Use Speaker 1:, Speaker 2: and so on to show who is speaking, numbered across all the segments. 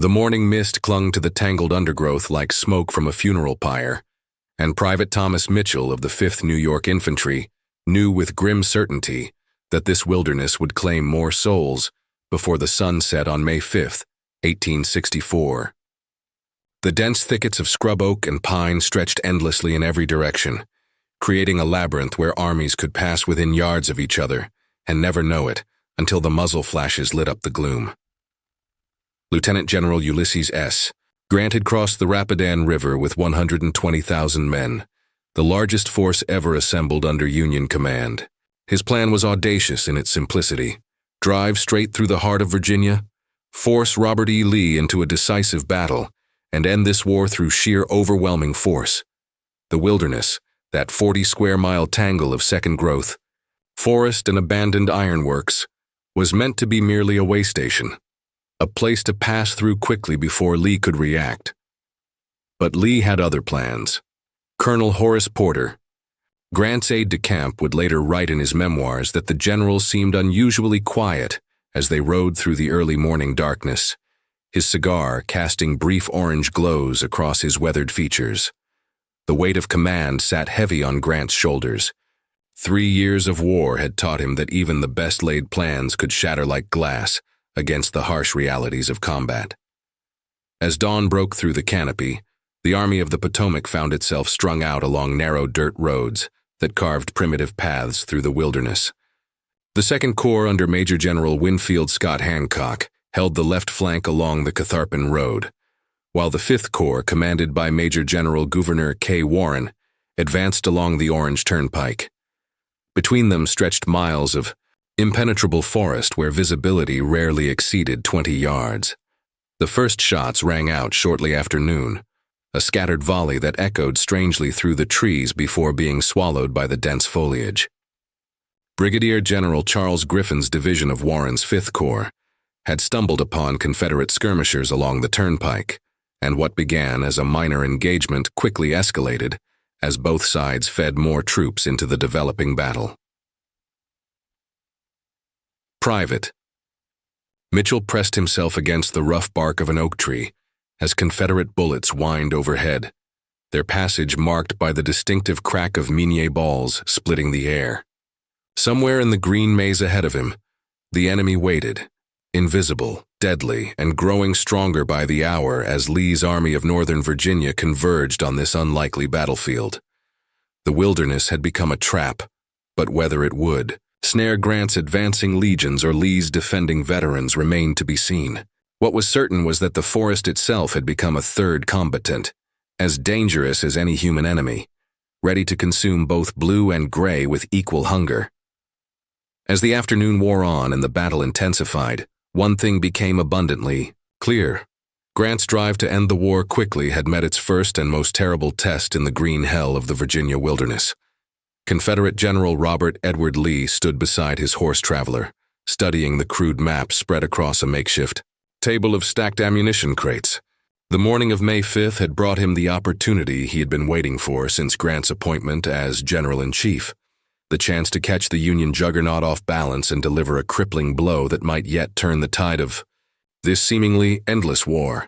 Speaker 1: The morning mist clung to the tangled undergrowth like smoke from a funeral pyre, and Private Thomas Mitchell of the 5th New York Infantry knew with grim certainty that this wilderness would claim more souls before the sun set on May 5, 1864. The dense thickets of scrub oak and pine stretched endlessly in every direction, creating a labyrinth where armies could pass within yards of each other and never know it until the muzzle flashes lit up the gloom. Lieutenant General Ulysses S. Grant had crossed the Rapidan River with 120,000 men, the largest force ever assembled under Union command. His plan was audacious in its simplicity: drive straight through the heart of Virginia, force Robert E. Lee into a decisive battle, and end this war through sheer overwhelming force. The wilderness, that 40-square-mile tangle of second growth, forest and abandoned ironworks, was meant to be merely a way station, a place to pass through quickly before Lee could react. But Lee had other plans. Colonel Horace Porter, Grant's aide-de-camp, would later write in his memoirs that the general seemed unusually quiet as they rode through the early morning darkness, his cigar casting brief orange glows across his weathered features. The weight of command sat heavy on Grant's shoulders. 3 years of war had taught him that even the best-laid plans could shatter like glass against the harsh realities of combat. As dawn broke through the canopy, the Army of the Potomac found itself strung out along narrow dirt roads that carved primitive paths through the wilderness. The 2nd Corps under Major General Winfield Scott Hancock held the left flank along the Catharpin Road, while the 5th Corps, commanded by Major General Gouverneur K. Warren, advanced along the Orange Turnpike. Between them stretched miles of impenetrable forest where visibility rarely exceeded 20 yards. The first shots rang out shortly after noon, a scattered volley that echoed strangely through the trees before being swallowed by the dense foliage. Brigadier General Charles Griffin's division of Warren's 5th Corps had stumbled upon Confederate skirmishers along the turnpike, and what began as a minor engagement quickly escalated as both sides fed more troops into the developing battle. Private. Mitchell pressed himself against the rough bark of an oak tree as Confederate bullets whined overhead, their passage marked by the distinctive crack of Minié balls splitting the air. Somewhere in the green maze ahead of him, the enemy waited, invisible, deadly, and growing stronger by the hour as Lee's Army of Northern Virginia converged on this unlikely battlefield. The wilderness had become a trap, but whether it would snare Grant's advancing legions or Lee's defending veterans remained to be seen. What was certain was that the forest itself had become a third combatant, as dangerous as any human enemy, ready to consume both blue and gray with equal hunger. As the afternoon wore on and the battle intensified, one thing became abundantly clear. Grant's drive to end the war quickly had met its first and most terrible test in the green hell of the Virginia wilderness. Confederate General Robert Edward Lee stood beside his horse traveler, studying the crude map spread across a makeshift table of stacked ammunition crates. The morning of May 5th had brought him the opportunity he had been waiting for since Grant's appointment as General-in-Chief, the chance to catch the Union juggernaut off balance and deliver a crippling blow that might yet turn the tide of this seemingly endless war.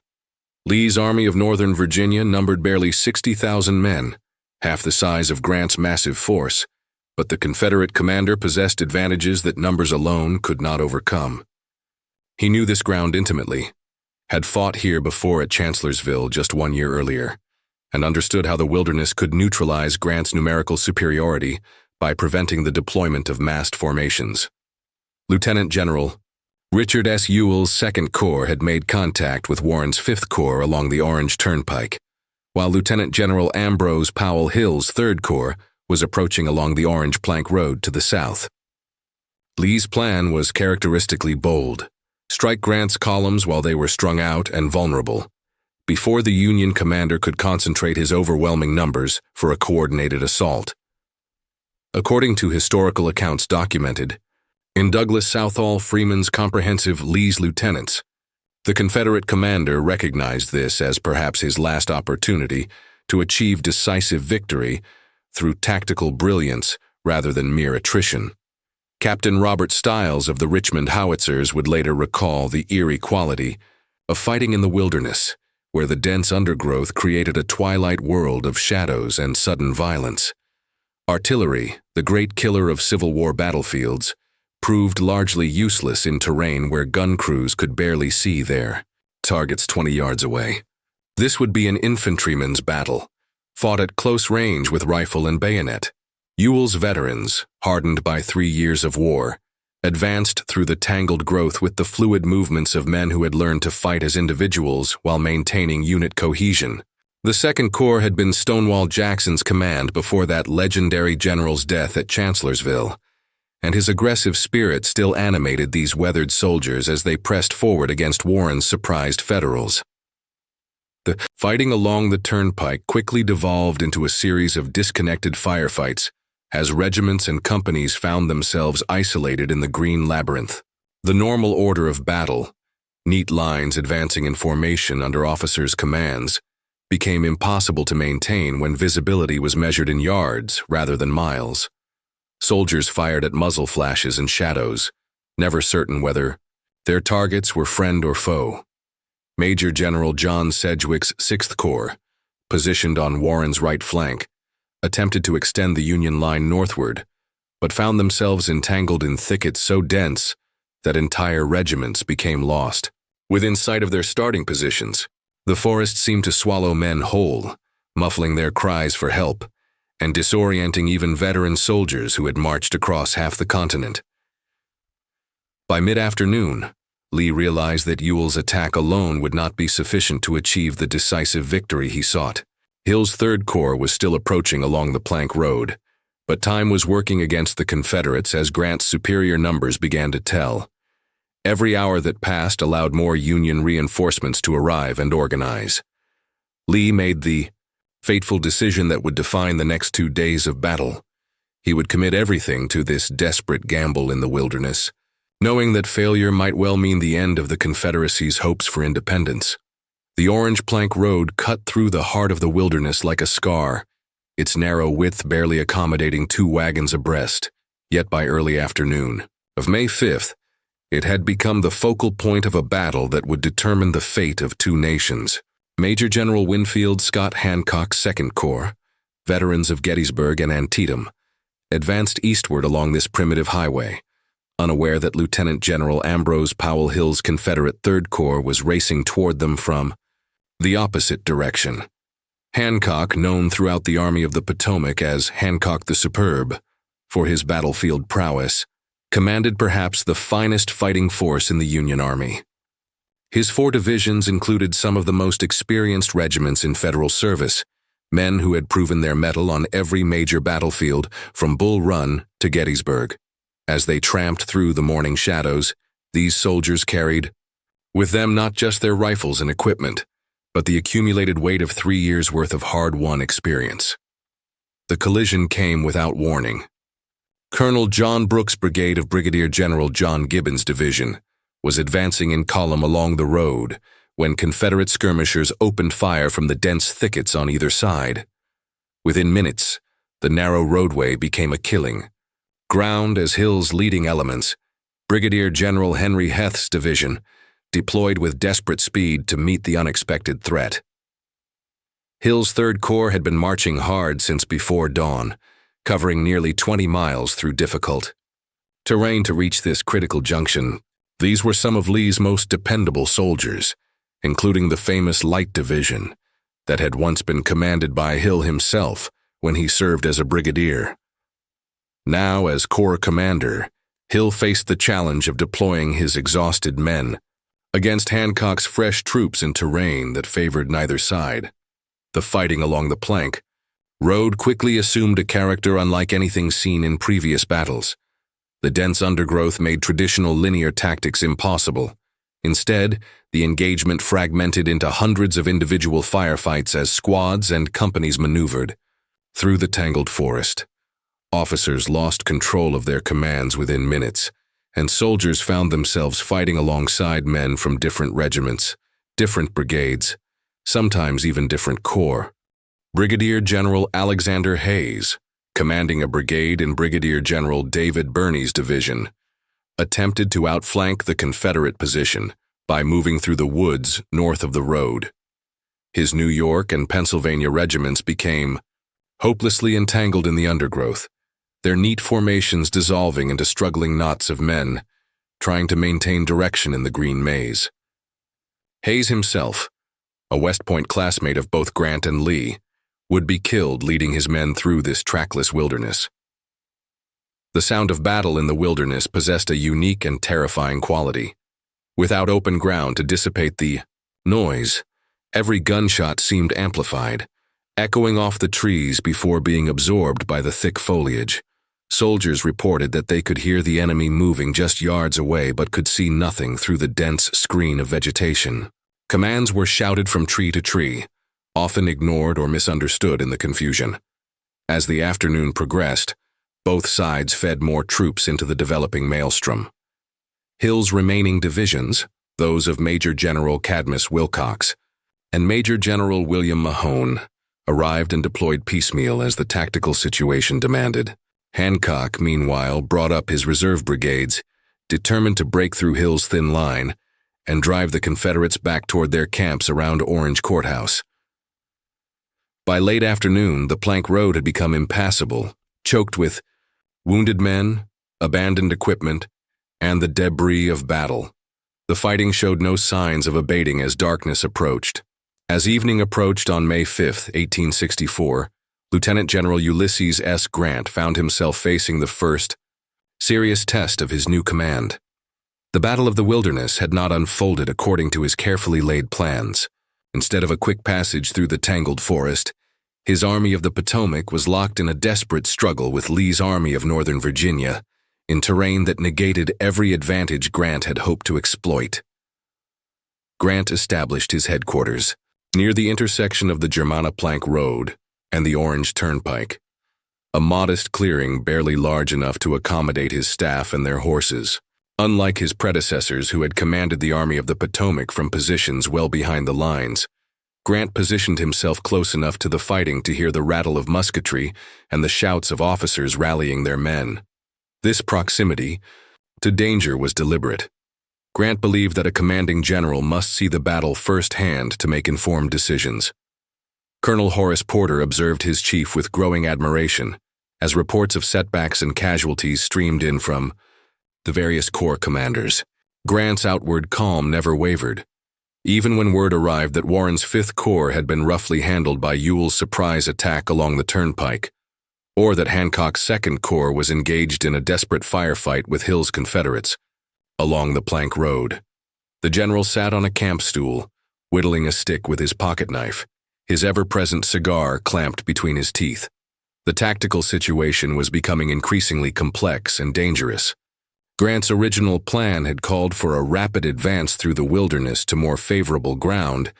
Speaker 1: Lee's Army of Northern Virginia numbered barely 60,000 men, half the size of Grant's massive force, but the Confederate commander possessed advantages that numbers alone could not overcome. He knew this ground intimately, had fought here before at Chancellorsville just 1 year earlier, and understood how the wilderness could neutralize Grant's numerical superiority by preventing the deployment of massed formations. Lieutenant General Richard S. Ewell's 2nd Corps had made contact with Warren's 5th Corps along the Orange Turnpike, while Lieutenant General Ambrose Powell Hill's 3rd Corps was approaching along the Orange Plank Road to the south. Lee's plan was characteristically bold: strike Grant's columns while they were strung out and vulnerable, before the Union commander could concentrate his overwhelming numbers for a coordinated assault. According to historical accounts documented in Douglas Southall Freeman's comprehensive Lee's Lieutenants, the Confederate commander recognized this as perhaps his last opportunity to achieve decisive victory through tactical brilliance rather than mere attrition. Captain Robert Stiles of the Richmond Howitzers would later recall the eerie quality of fighting in the wilderness, where the dense undergrowth created a twilight world of shadows and sudden violence. Artillery, the great killer of Civil War battlefields, proved largely useless in terrain where gun crews could barely see their targets 20 yards away. This would be an infantryman's battle, fought at close range with rifle and bayonet. Ewell's veterans, hardened by 3 years of war, advanced through the tangled growth with the fluid movements of men who had learned to fight as individuals while maintaining unit cohesion. The Second Corps had been Stonewall Jackson's command before that legendary general's death at Chancellorsville, and his aggressive spirit still animated these weathered soldiers as they pressed forward against Warren's surprised Federals. The fighting along the turnpike quickly devolved into a series of disconnected firefights as regiments and companies found themselves isolated in the green labyrinth. The normal order of battle, neat lines advancing in formation under officers' commands, became impossible to maintain when visibility was measured in yards rather than miles. Soldiers fired at muzzle flashes and shadows, never certain whether their targets were friend or foe. Major General John Sedgwick's 6th Corps, positioned on Warren's right flank, attempted to extend the Union line northward, but found themselves entangled in thickets so dense that entire regiments became lost. Within sight of their starting positions, the forest seemed to swallow men whole, muffling their cries for help, and disorienting even veteran soldiers who had marched across half the continent. By mid-afternoon, Lee realized that Ewell's attack alone would not be sufficient to achieve the decisive victory he sought. Hill's 3rd Corps was still approaching along the Plank Road, but time was working against the Confederates as Grant's superior numbers began to tell. Every hour that passed allowed more Union reinforcements to arrive and organize. Lee made the fateful decision that would define the next 2 days of battle. He would commit everything to this desperate gamble in the wilderness, knowing that failure might well mean the end of the Confederacy's hopes for independence. The Orange Plank Road cut through the heart of the wilderness like a scar, its narrow width barely accommodating 2 wagons abreast, yet by early afternoon of May 5th, it had become the focal point of a battle that would determine the fate of 2 nations. Major General Winfield Scott Hancock's 2nd Corps, veterans of Gettysburg and Antietam, advanced eastward along this primitive highway, unaware that Lieutenant General Ambrose Powell Hill's Confederate 3rd Corps was racing toward them from the opposite direction. Hancock, known throughout the Army of the Potomac as Hancock the Superb for his battlefield prowess, commanded perhaps the finest fighting force in the Union Army. His 4 divisions included some of the most experienced regiments in Federal service, men who had proven their mettle on every major battlefield from Bull Run to Gettysburg. As they tramped through the morning shadows, these soldiers carried with them not just their rifles and equipment, but the accumulated weight of 3 years' worth of hard-won experience. The collision came without warning. Colonel John Brooks' brigade of Brigadier General John Gibbon's division was advancing in column along the road when Confederate skirmishers opened fire from the dense thickets on either side. Within minutes, the narrow roadway became a killing ground as Hill's leading elements, Brigadier General Henry Heth's division, deployed with desperate speed to meet the unexpected threat. Hill's 3rd Corps had been marching hard since before dawn, covering nearly 20 miles through difficult terrain to reach this critical junction. These were some of Lee's most dependable soldiers, including the famous Light Division that had once been commanded by Hill himself when he served as a brigadier. Now, as Corps commander, Hill faced the challenge of deploying his exhausted men against Hancock's fresh troops in terrain that favored neither side. The fighting along the Plank Road quickly assumed a character unlike anything seen in previous battles. The dense undergrowth made traditional linear tactics impossible. Instead, the engagement fragmented into hundreds of individual firefights as squads and companies maneuvered through the tangled forest. Officers lost control of their commands within minutes, and soldiers found themselves fighting alongside men from different regiments, different brigades, sometimes even different corps. Brigadier General Alexander Hayes, commanding a brigade in Brigadier General David Birney's division, attempted to outflank the Confederate position by moving through the woods north of the road. His New York and Pennsylvania regiments became hopelessly entangled in the undergrowth, their neat formations dissolving into struggling knots of men, trying to maintain direction in the green maze. Hayes himself, a West Point classmate of both Grant and Lee, would be killed leading his men through this trackless wilderness. The sound of battle in the wilderness possessed a unique and terrifying quality. Without open ground to dissipate the noise, every gunshot seemed amplified, echoing off the trees before being absorbed by the thick foliage. Soldiers reported that they could hear the enemy moving just yards away but could see nothing through the dense screen of vegetation. Commands were shouted from tree to tree, often ignored or misunderstood in the confusion. As the afternoon progressed, both sides fed more troops into the developing maelstrom. Hill's remaining divisions, those of Major General Cadmus Wilcox and Major General William Mahone, arrived and deployed piecemeal as the tactical situation demanded. Hancock, meanwhile, brought up his reserve brigades, determined to break through Hill's thin line and drive the Confederates back toward their camps around Orange Courthouse. By late afternoon, the plank road had become impassable, choked with wounded men, abandoned equipment, and the debris of battle. The fighting showed no signs of abating as darkness approached. As evening approached on May 5, 1864, Lieutenant General Ulysses S. Grant found himself facing the first serious test of his new command. The Battle of the Wilderness had not unfolded according to his carefully laid plans. Instead of a quick passage through the tangled forest, his Army of the Potomac was locked in a desperate struggle with Lee's Army of Northern Virginia, in terrain that negated every advantage Grant had hoped to exploit. Grant established his headquarters near the intersection of the Germanna Plank Road and the Orange Turnpike, a modest clearing barely large enough to accommodate his staff and their horses. Unlike his predecessors who had commanded the Army of the Potomac from positions well behind the lines, Grant positioned himself close enough to the fighting to hear the rattle of musketry and the shouts of officers rallying their men. This proximity to danger was deliberate. Grant believed that a commanding general must see the battle firsthand to make informed decisions. Colonel Horace Porter observed his chief with growing admiration as reports of setbacks and casualties streamed in from the various corps commanders. Grant's outward calm never wavered, even when word arrived that Warren's 5th Corps had been roughly handled by Ewell's surprise attack along the turnpike, or that Hancock's 2nd Corps was engaged in a desperate firefight with Hill's Confederates along the plank road. The general sat on a camp stool, whittling a stick with his pocket knife, his ever-present cigar clamped between his teeth. The tactical situation was becoming increasingly complex and dangerous. Grant's original plan had called for a rapid advance through the wilderness to more favorable ground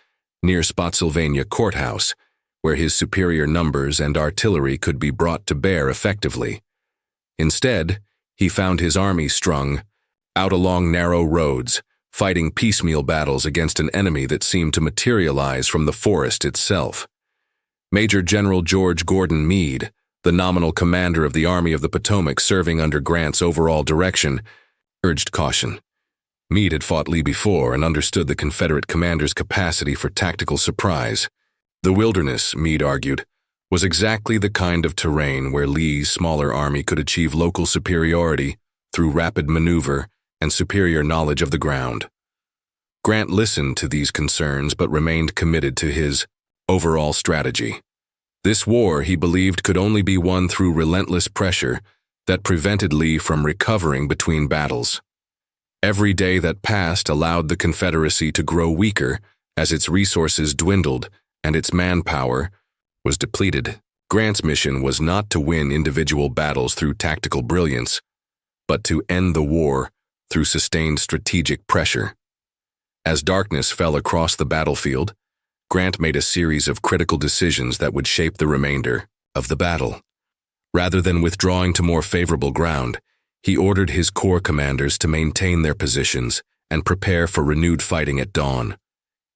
Speaker 1: near Spotsylvania Courthouse, where his superior numbers and artillery could be brought to bear effectively. Instead, he found his army strung out along narrow roads, fighting piecemeal battles against an enemy that seemed to materialize from the forest itself. Major General George Gordon Meade, the nominal commander of the Army of the Potomac serving under Grant's overall direction, urged caution. Meade had fought Lee before and understood the Confederate commander's capacity for tactical surprise. The wilderness, Meade argued, was exactly the kind of terrain where Lee's smaller army could achieve local superiority through rapid maneuver and superior knowledge of the ground. Grant listened to these concerns but remained committed to his overall strategy. This war, he believed, could only be won through relentless pressure that prevented Lee from recovering between battles. Every day that passed allowed the Confederacy to grow weaker as its resources dwindled and its manpower was depleted. Grant's mission was not to win individual battles through tactical brilliance, but to end the war through sustained strategic pressure. As darkness fell across the battlefield, Grant made a series of critical decisions that would shape the remainder of the battle. Rather than withdrawing to more favorable ground, he ordered his corps commanders to maintain their positions and prepare for renewed fighting at dawn.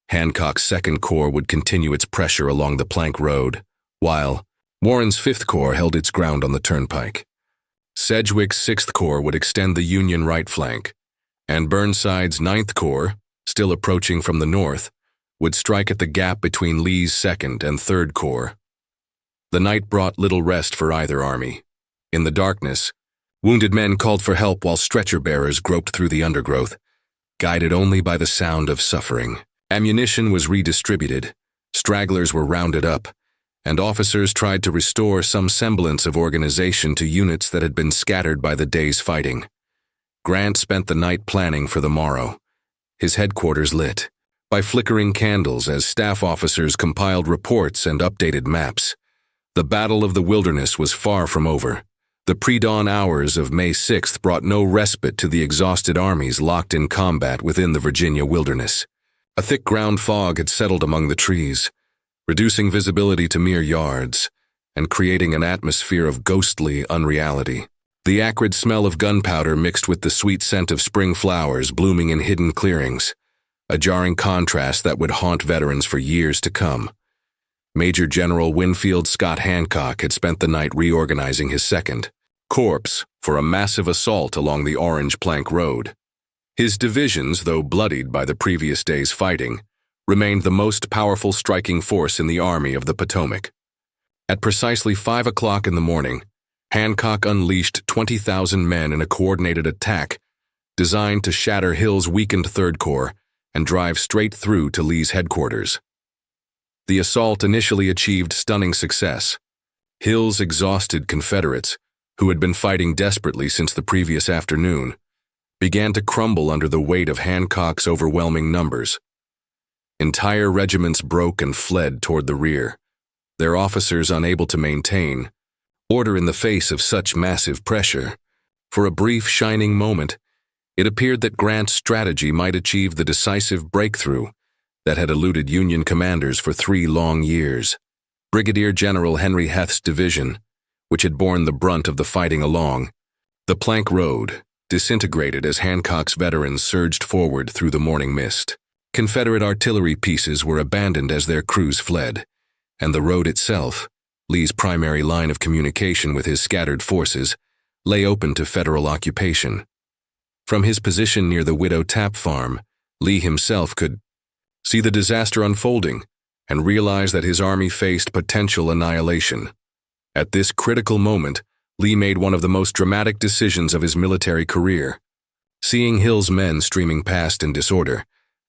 Speaker 1: Hancock's 2nd Corps would continue its pressure along the plank road, while Warren's 5th Corps held its ground on the turnpike. Sedgwick's 6th Corps would extend the Union right flank, and Burnside's 9th Corps, still approaching from the north, would strike at the gap between Lee's 2nd and 3rd Corps. The night brought little rest for either army. In the darkness, wounded men called for help while stretcher-bearers groped through the undergrowth, guided only by the sound of suffering. Ammunition was redistributed, stragglers were rounded up, and officers tried to restore some semblance of organization to units that had been scattered by the day's fighting. Grant spent the night planning for the morrow, his headquarters lit by flickering candles as staff officers compiled reports and updated maps. The Battle of the Wilderness was far from over. The pre-dawn hours of May 6th brought no respite to the exhausted armies locked in combat within the Virginia wilderness. A thick ground fog had settled among the trees, reducing visibility to mere yards, and creating an atmosphere of ghostly unreality. The acrid smell of gunpowder mixed with the sweet scent of spring flowers blooming in hidden clearings, a jarring contrast that would haunt veterans for years to come. Major General Winfield Scott Hancock had spent the night reorganizing his 2nd Corps for a massive assault along the Orange Plank Road. His divisions, though bloodied by the previous day's fighting, remained the most powerful striking force in the Army of the Potomac. At precisely 5 o'clock in the morning, Hancock unleashed 20,000 men in a coordinated attack designed to shatter Hill's weakened 3rd Corps and drive straight through to Lee's headquarters. The assault initially achieved stunning success. Hill's exhausted Confederates, who had been fighting desperately since the previous afternoon, began to crumble under the weight of Hancock's overwhelming numbers. Entire regiments broke and fled toward the rear, their officers unable to maintain order in the face of such massive pressure. For a brief, shining moment, it appeared that Grant's strategy might achieve the decisive breakthrough that had eluded Union commanders for 3 long years. Brigadier General Henry Heth's division, which had borne the brunt of the fighting along the Plank Road, disintegrated as Hancock's veterans surged forward through the morning mist. Confederate artillery pieces were abandoned as their crews fled, and the road itself, Lee's primary line of communication with his scattered forces, lay open to Federal occupation. From his position near the Widow Tapp farm, Lee himself could see the disaster unfolding and realize that his army faced potential annihilation. At this critical moment, Lee made one of the most dramatic decisions of his military career. Seeing Hill's men streaming past in disorder,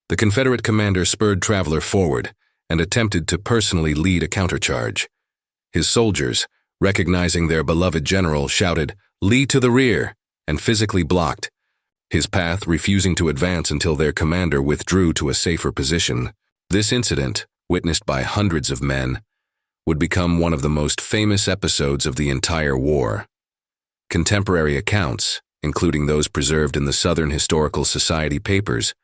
Speaker 1: the Confederate commander spurred Traveler forward and attempted to personally lead a countercharge. His soldiers, recognizing their beloved general, shouted, "Lee to the rear," and physically blocked his path, refusing to advance until their commander withdrew to a safer position. This incident, witnessed by hundreds of men, would become one of the most famous episodes of the entire war. Contemporary accounts, including those preserved in the Southern Historical Society papers,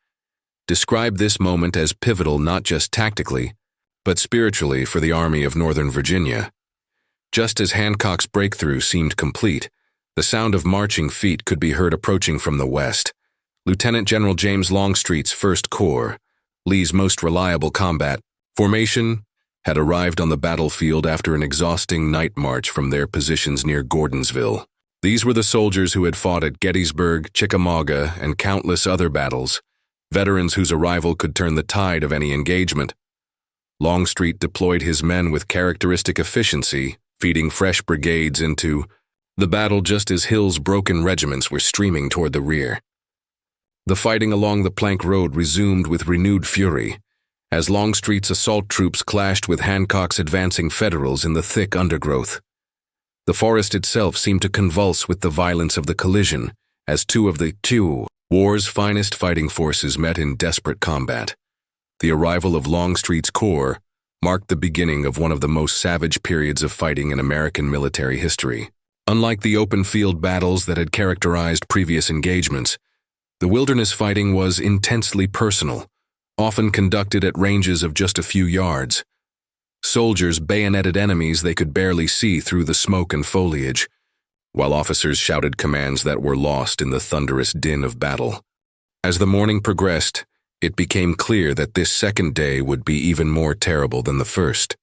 Speaker 1: describe this moment as pivotal not just tactically, but spiritually for the Army of Northern Virginia. Just as Hancock's breakthrough seemed complete, the sound of marching feet could be heard approaching from the west. Lieutenant General James Longstreet's 1st Corps, Lee's most reliable combat formation, had arrived on the battlefield after an exhausting night march from their positions near Gordonsville. These were the soldiers who had fought at Gettysburg, Chickamauga, and countless other battles, veterans whose arrival could turn the tide of any engagement. Longstreet deployed his men with characteristic efficiency, feeding fresh brigades into the battle just as Hill's broken regiments were streaming toward the rear. The fighting along the Plank Road resumed with renewed fury, as Longstreet's assault troops clashed with Hancock's advancing Federals in the thick undergrowth. The forest itself seemed to convulse with the violence of the collision, as two of the war's finest fighting forces met in desperate combat. The arrival of Longstreet's Corps marked the beginning of one of the most savage periods of fighting in American military history. Unlike the open field battles that had characterized previous engagements, the wilderness fighting was intensely personal, often conducted at ranges of just a few yards. Soldiers bayoneted enemies they could barely see through the smoke and foliage, while officers shouted commands that were lost in the thunderous din of battle. As the morning progressed, it became clear that this 2nd day would be even more terrible than the first.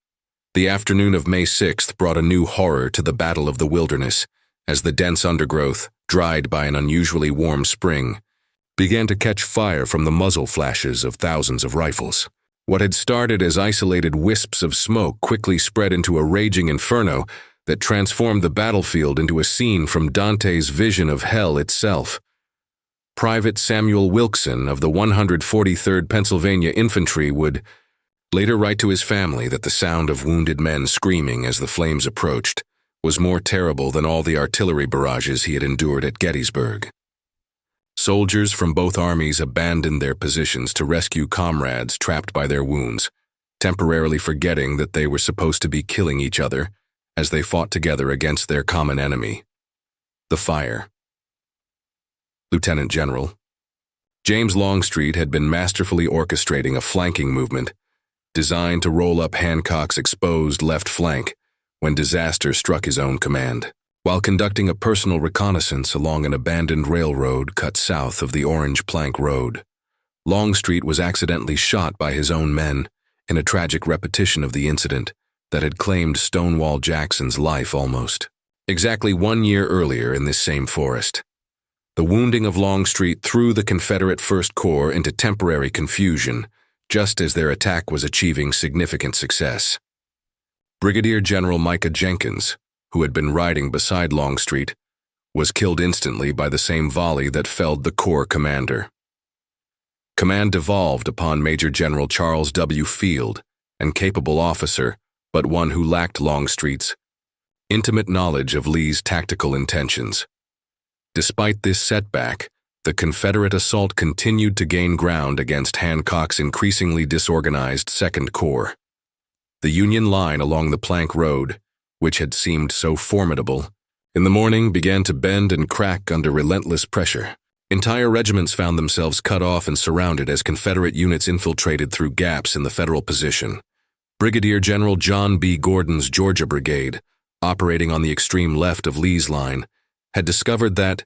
Speaker 1: The afternoon of May 6th brought a new horror to the Battle of the Wilderness, as the dense undergrowth, dried by an unusually warm spring, began to catch fire from the muzzle flashes of thousands of rifles. What had started as isolated wisps of smoke quickly spread into a raging inferno that transformed the battlefield into a scene from Dante's vision of hell itself. Private Samuel Wilkson of the 143rd Pennsylvania Infantry would later write to his family that the sound of wounded men screaming as the flames approached was more terrible than all the artillery barrages he had endured at Gettysburg. Soldiers from both armies abandoned their positions to rescue comrades trapped by their wounds, temporarily forgetting that they were supposed to be killing each other as they fought together against their common enemy, the fire. Lieutenant General James Longstreet had been masterfully orchestrating a flanking movement designed to roll up Hancock's exposed left flank when disaster struck his own command. While conducting a personal reconnaissance along an abandoned railroad cut south of the Orange Plank Road, Longstreet was accidentally shot by his own men in a tragic repetition of the incident that had claimed Stonewall Jackson's life almost. Exactly 1 year earlier in this same forest, the wounding of Longstreet threw the Confederate First Corps into temporary confusion just as their attack was achieving significant success. Brigadier General Micah Jenkins, who had been riding beside Longstreet, was killed instantly by the same volley that felled the Corps commander. Command devolved upon Major General Charles W. Field, an capable officer, but one who lacked Longstreet's intimate knowledge of Lee's tactical intentions. Despite this setback, the Confederate assault continued to gain ground against Hancock's increasingly disorganized Second Corps. The Union line along the Plank Road, which had seemed so formidable, in the morning began to bend and crack under relentless pressure. Entire regiments found themselves cut off and surrounded as Confederate units infiltrated through gaps in the Federal position. Brigadier General John B. Gordon's Georgia Brigade, operating on the extreme left of Lee's line, had discovered that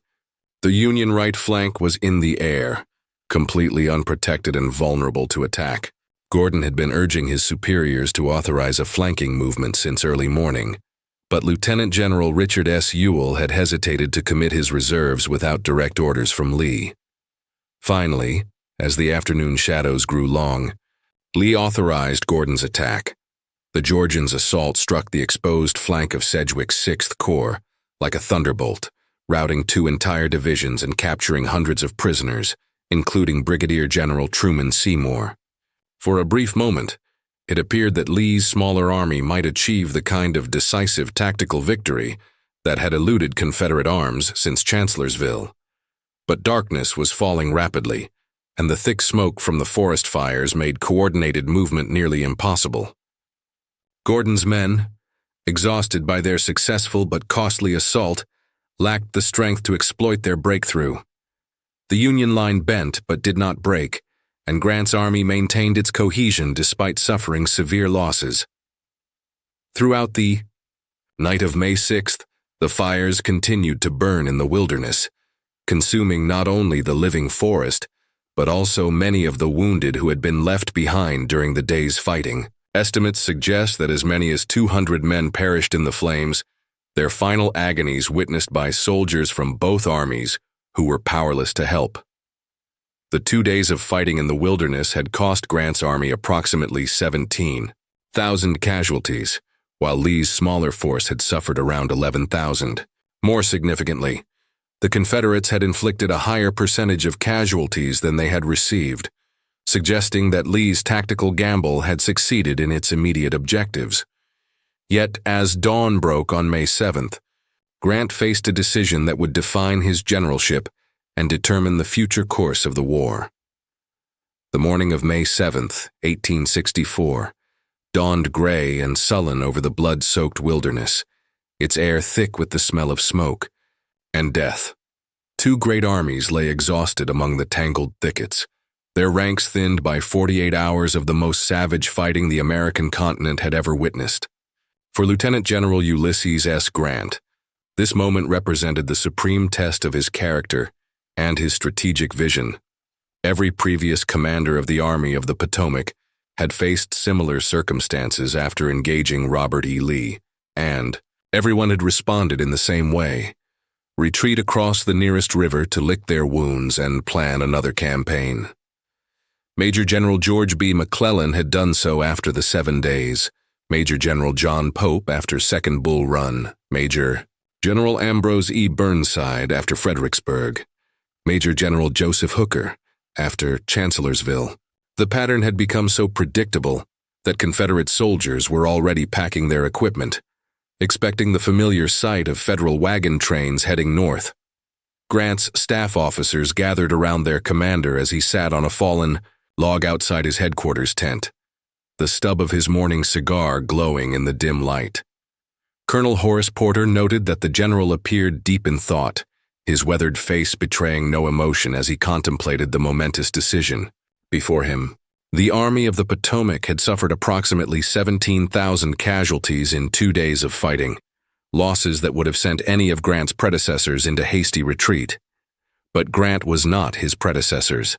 Speaker 1: the Union right flank was in the air, completely unprotected and vulnerable to attack. Gordon had been urging his superiors to authorize a flanking movement since early morning, but Lieutenant General Richard S. Ewell had hesitated to commit his reserves without direct orders from Lee. Finally, as the afternoon shadows grew long, Lee authorized Gordon's attack. The Georgians' assault struck the exposed flank of Sedgwick's 6th Corps like a thunderbolt, routing 2 entire divisions and capturing hundreds of prisoners, including Brigadier General Truman Seymour. For a brief moment, it appeared that Lee's smaller army might achieve the kind of decisive tactical victory that had eluded Confederate arms since Chancellorsville. But darkness was falling rapidly, and the thick smoke from the forest fires made coordinated movement nearly impossible. Gordon's men, exhausted by their successful but costly assault, lacked the strength to exploit their breakthrough. The Union line bent but did not break, and Grant's army maintained its cohesion despite suffering severe losses. Throughout the night of May 6th, the fires continued to burn in the wilderness, consuming not only the living forest, but also many of the wounded who had been left behind during the day's fighting. Estimates suggest that as many as 200 men perished in the flames, their final agonies witnessed by soldiers from both armies who were powerless to help. The 2 days of fighting in the wilderness had cost Grant's army approximately 17,000 casualties, while Lee's smaller force had suffered around 11,000. More significantly, the Confederates had inflicted a higher percentage of casualties than they had received, suggesting that Lee's tactical gamble had succeeded in its immediate objectives. Yet, as dawn broke on May 7th, Grant faced a decision that would define his generalship and determine the future course of the war. The morning of May 7th, 1864, dawned gray and sullen over the blood-soaked wilderness, its air thick with the smell of smoke and death. 2 great armies lay exhausted among the tangled thickets, their ranks thinned by 48 hours of the most savage fighting the American continent had ever witnessed. For Lieutenant General Ulysses S. Grant, this moment represented the supreme test of his character and his strategic vision. Every previous commander of the Army of the Potomac had faced similar circumstances after engaging Robert E. Lee, and everyone had responded in the same way, retreat across the nearest river to lick their wounds and plan another campaign. Major General George B. McClellan had done so after the 7 days, Major General John Pope after Second Bull Run, Major General Ambrose E. Burnside after Fredericksburg, Major General Joseph Hooker after Chancellorsville. The pattern had become so predictable that Confederate soldiers were already packing their equipment, expecting the familiar sight of Federal wagon trains heading north. Grant's staff officers gathered around their commander as he sat on a fallen log outside his headquarters tent, the stub of his morning cigar glowing in the dim light. Colonel Horace Porter noted that the general appeared deep in thought, his weathered face betraying no emotion as he contemplated the momentous decision before him. The Army of the Potomac had suffered approximately 17,000 casualties in 2 days of fighting, losses that would have sent any of Grant's predecessors into hasty retreat. But Grant was not his predecessors.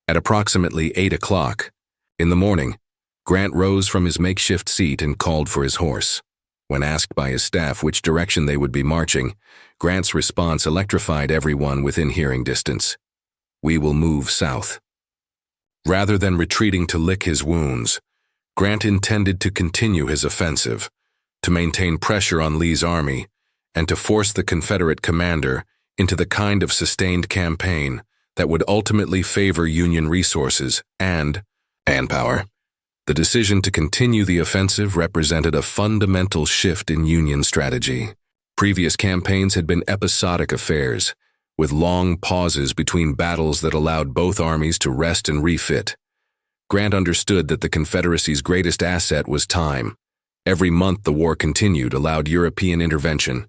Speaker 1: At approximately 8 o'clock in the morning, Grant rose from his makeshift seat and called for his horse. When asked by his staff which direction they would be marching, Grant's response electrified everyone within hearing distance. "We will move south." Rather than retreating to lick his wounds, Grant intended to continue his offensive, to maintain pressure on Lee's army, and to force the Confederate commander into the kind of sustained campaign that would ultimately favor Union resources and manpower. The decision to continue the offensive represented a fundamental shift in Union strategy. Previous campaigns had been episodic affairs, with long pauses between battles that allowed both armies to rest and refit. Grant understood that the Confederacy's greatest asset was time. Every month the war continued allowed European intervention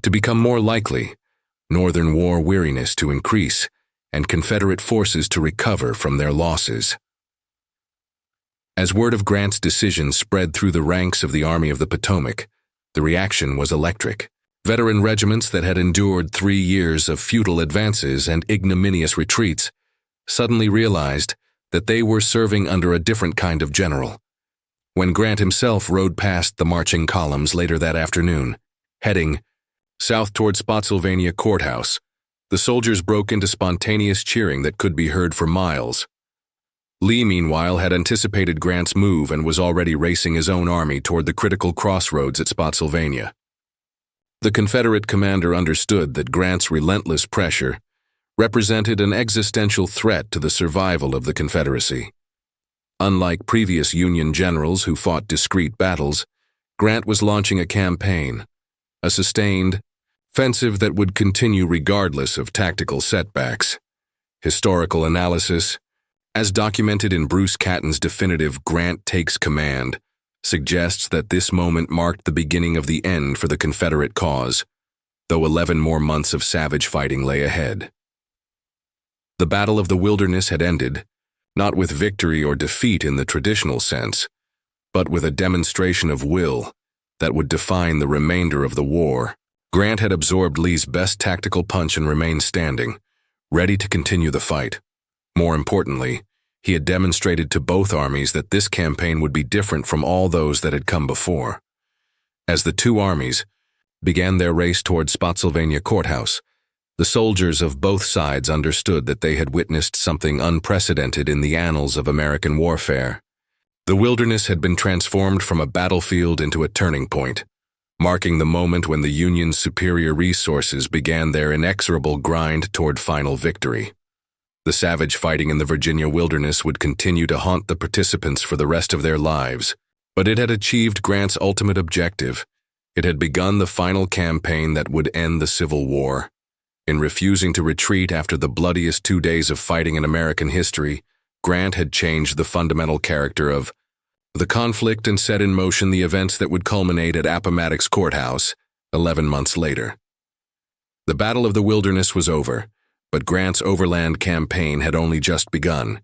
Speaker 1: to become more likely, Northern war weariness to increase, and Confederate forces to recover from their losses. As word of Grant's decision spread through the ranks of the Army of the Potomac, the reaction was electric. Veteran regiments that had endured 3 years of futile advances and ignominious retreats suddenly realized that they were serving under a different kind of general. When Grant himself rode past the marching columns later that afternoon, heading south toward Spotsylvania Courthouse, the soldiers broke into spontaneous cheering that could be heard for miles. Lee, meanwhile, had anticipated Grant's move and was already racing his own army toward the critical crossroads at Spotsylvania. The Confederate commander understood that Grant's relentless pressure represented an existential threat to the survival of the Confederacy. Unlike previous Union generals who fought discrete battles, Grant was launching a campaign, a sustained offensive that would continue regardless of tactical setbacks. Historical analysis, as documented in Bruce Catton's definitive Grant Takes Command, suggests that this moment marked the beginning of the end for the Confederate cause, though 11 more months of savage fighting lay ahead. The Battle of the Wilderness had ended, not with victory or defeat in the traditional sense, but with a demonstration of will that would define the remainder of the war. Grant had absorbed Lee's best tactical punch and remained standing, ready to continue the fight. More importantly, he had demonstrated to both armies that this campaign would be different from all those that had come before. As the two armies began their race toward Spotsylvania Courthouse, the soldiers of both sides understood that they had witnessed something unprecedented in the annals of American warfare. The Wilderness had been transformed from a battlefield into a turning point, marking the moment when the Union's superior resources began their inexorable grind toward final victory. The savage fighting in the Virginia wilderness would continue to haunt the participants for the rest of their lives, but it had achieved Grant's ultimate objective. It had begun the final campaign that would end the Civil War. In refusing to retreat after the bloodiest 2 days of fighting in American history, Grant had changed the fundamental character of the conflict and set in motion the events that would culminate at Appomattox Courthouse 11 months later. The Battle of the Wilderness was over, but Grant's Overland campaign had only just begun.